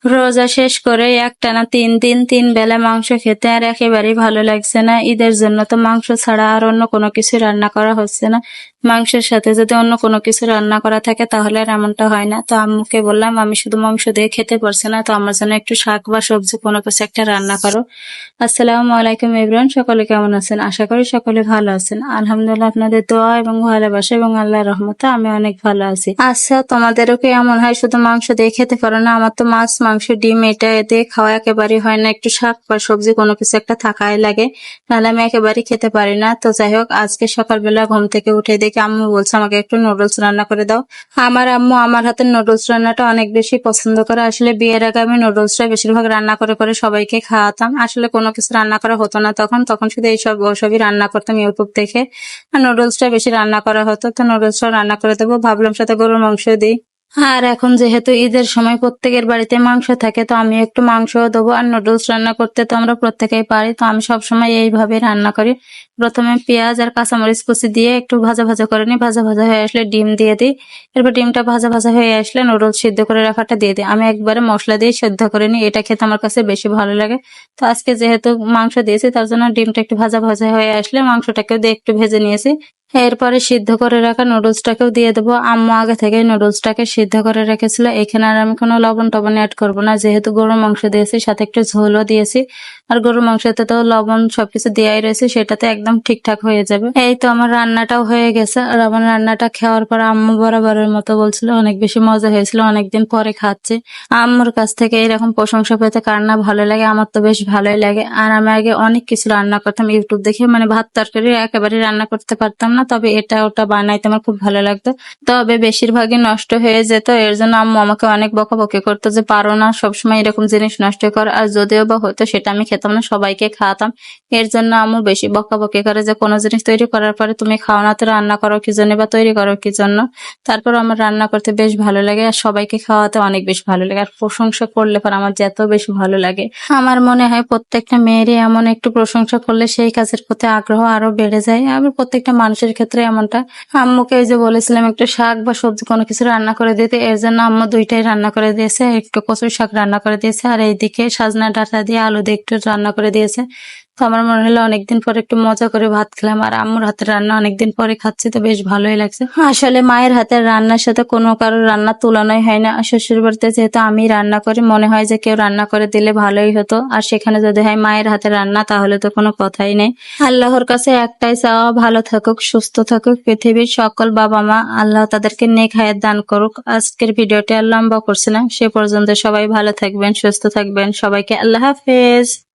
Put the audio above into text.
রোজা শেষ করে একটানা 3 দিন 3 বেলা মাংস খেতে আর একেবারেই ভালো লাগছে না। ঈদের জন্য তো মাংস ছাড়া আর অন্য কোনো কিছু রান্না করা হচ্ছে না। মাংসের সাথে যদি অন্য কোনো কিছু রান্না করা থাকে তাহলে আর এমনটা হয় না। তো আম্মুকে বললাম আমি শুধু মাংস দিয়ে খেতে পারছি না, তো আমার জন্য একটু শাক বা সবজি কোনো কিছু একটা রান্না করো। আসসালামু আলাইকুম এভরিওয়ান, সকলে কেমন আছেন? আশা করি সকলে ভালো আছেন। আলহামদুলিল্লাহ, আপনাদের দোয়া এবং ভালোবাসা এবং আল্লাহর রহমতে আমি অনেক ভালো আছি। আচ্ছা, তোমাদেরও কি এমন হয় শুধু মাংস দিয়ে খেতে পারো না? আমার তো মাছ মাংস ডিম এটা দিয়ে খাওয়া একেবারেই হয় না, একটু শাক বা সবজি কোনো কিছু একটা থাকাই লাগে, নাহলে আমি একেবারেই খেতে পারি না। তো যাই হোক, আজকে সকালবেলা ঘুম থেকে উঠে দেখি আম্মু বলছে আমাকে একটু নুডলস রান্না করে দাও। আমার আম্মু আমার হাতের নুডলস রান্নাটা অনেক বেশি পছন্দ করে। আসলে বিয়ের আগে আমি নুডলসটা বেশিরভাগ রান্না করে করে সবাইকে খাওয়াতাম। আসলে কোনো কিছু রান্না করা হতো না তখন তখন শুধু এইসব ওসবই রান্না করতাম ইউটিউব দেখে। আর নুডলসটা বেশি রান্না করা হতো, তো নুডলসটা রান্না করে দেবো ভাবলাম, সাথে গরুর মাংস দিই। আর এখন যেহেতু ঈদের সময় প্রত্যেকের বাড়িতে মাংস থাকে, তো আমি একটু মাংসও দেবো। আর নুডলস রান্না করতে তো আমরা প্রত্যেকেই পারি, তো আমি সবসময় এইভাবে রান্না করি। প্রথমে পেঁয়াজ আর কাঁচামরিচ কুচি দিয়ে একটু ভাজা ভাজা করে নিই, ভাজা ভাজা হয়ে আসলে ডিম দিয়ে দিই। এরপর ডিমটা ভাজা ভাজা হয়ে আসলে নুডলস সিদ্ধ করে রাখাটা দিয়ে দিই। আমি একবারে মশলা দিয়ে সিদ্ধ করে নিই, এটা খেতে আমার কাছে বেশি ভালো লাগে। তো আজকে যেহেতু মাংস দিয়েছি তার জন্য ডিমটা একটু ভাজা ভাজা হয়ে আসলে মাংসটাকেও দিয়ে একটু ভেজে নিয়েছি। এরপরে সিদ্ধ করে রাখা নুডলসটাকেও দিয়ে দেবো। আম্মু আগে থেকে নুডলসটাকে সিদ্ধ করে রেখেছিল। এখানে আর আমি কোনো লবণ টবণ অ্যাড করবো না, যেহেতু গরুর মাংস দিয়েছি সাথে একটু ঝোলও দিয়েছি। আর গরুর মাংসতে তো লবণ সবকিছু দেওয়াই রয়েছে, সেটাতে একদম ঠিকঠাক হয়ে যাবে। এই তো আমার রান্নাটাও হয়ে গেছে। আর আমার রান্নাটা খাওয়ার পর আম্মু বরাবরের মতো বলছিল অনেক বেশি মজা হয়েছিল, অনেকদিন পরে খাচ্ছে। আম্মুর কাছ থেকে এরকম প্রশংসা পেতে কার না ভালো লাগে, আমার তো বেশ ভালোই লাগে। আর আমি আগে অনেক কিছু রান্না করতাম ইউটিউব দেখে, মানে ভাত তরকারি একেবারে রান্না করতে পারতাম না, তবে এটা ওটা বানাইতে আমার খুব ভালো লাগতো। তবে বেশিরভাগই নষ্ট হয়ে যেত, এর জন্য আম্মু আমাকে অনেক বকাবকি করতো যে পারো না সবসময় এরকম জিনিস নষ্ট কর। আর যদিও বা হতো সেটা আমি খেতাম না, সবাইকে খাওয়াতাম। এর জন্য আম্মু বেশি বকাবকি করে যে কোনো জিনিস তৈরি করার পরে তুমি খাও না, তো রান্না করো কি জন্য বা তৈরি করো কি জন্য। তারপর আমার রান্না করতে বেশ ভালো লাগে আর সবাইকে খাওয়াতে অনেক বেশি ভালো লাগে। আর প্রশংসা করলে পর আমার যে এত বেশি ভালো লাগে। আমার মনে হয় প্রত্যেকটা মেয়েরই এমন একটু প্রশংসা করলে সেই কাজের প্রতি আগ্রহ আরো বেড়ে যায়। আবার প্রত্যেকটা মানুষের ক্ষেত্রে এমনটা। আম্মুকে এই যে বলেছিলাম একটু শাক বা সবজি কোনো কিছু রান্না করে দিতে, এর জন্য আম্মু দুইটাই রান্না করে দিয়েছে। একটু কচুর শাক রান্না করে দিয়েছে আর এইদিকে সজনা ডাঁটা দিয়ে আলু দিয়ে একটু রান্না করে দিয়েছে। তো আমার মনে হলো অনেকদিন পরে একটু মজা করে ভাত খেলাম, আর আম্মুর হাতের রান্না অনেকদিন পরে খাচ্ছি, তো বেশ ভালোই লাগছে। আসলে মায়ের হাতের রান্নার সাথে কোনো কারোর রান্নার তুলনাই হয় না। আর শ্বশুর বাড়িতে যেহেতু আমি রান্না করি, মনে হয় যে কেউ রান্না করে দিলে ভালোই হতো। আর সেখানে যদি হয় মায়ের হাতের রান্না, তাহলে তো কোনো কথাই নেই। আল্লাহর কাছে একটাই চাওয়া, ভালো থাকুক সুস্থ থাকুক পৃথিবীর সকল বাবা মা, আল্লাহ তাদেরকে নেক হায়াত দান করুক। আজকের ভিডিওটি আর লম্বা করছি না, সে পর্যন্ত সবাই ভালো থাকবেন সুস্থ থাকবেন, সবাইকে আল্লাহ হাফেজ।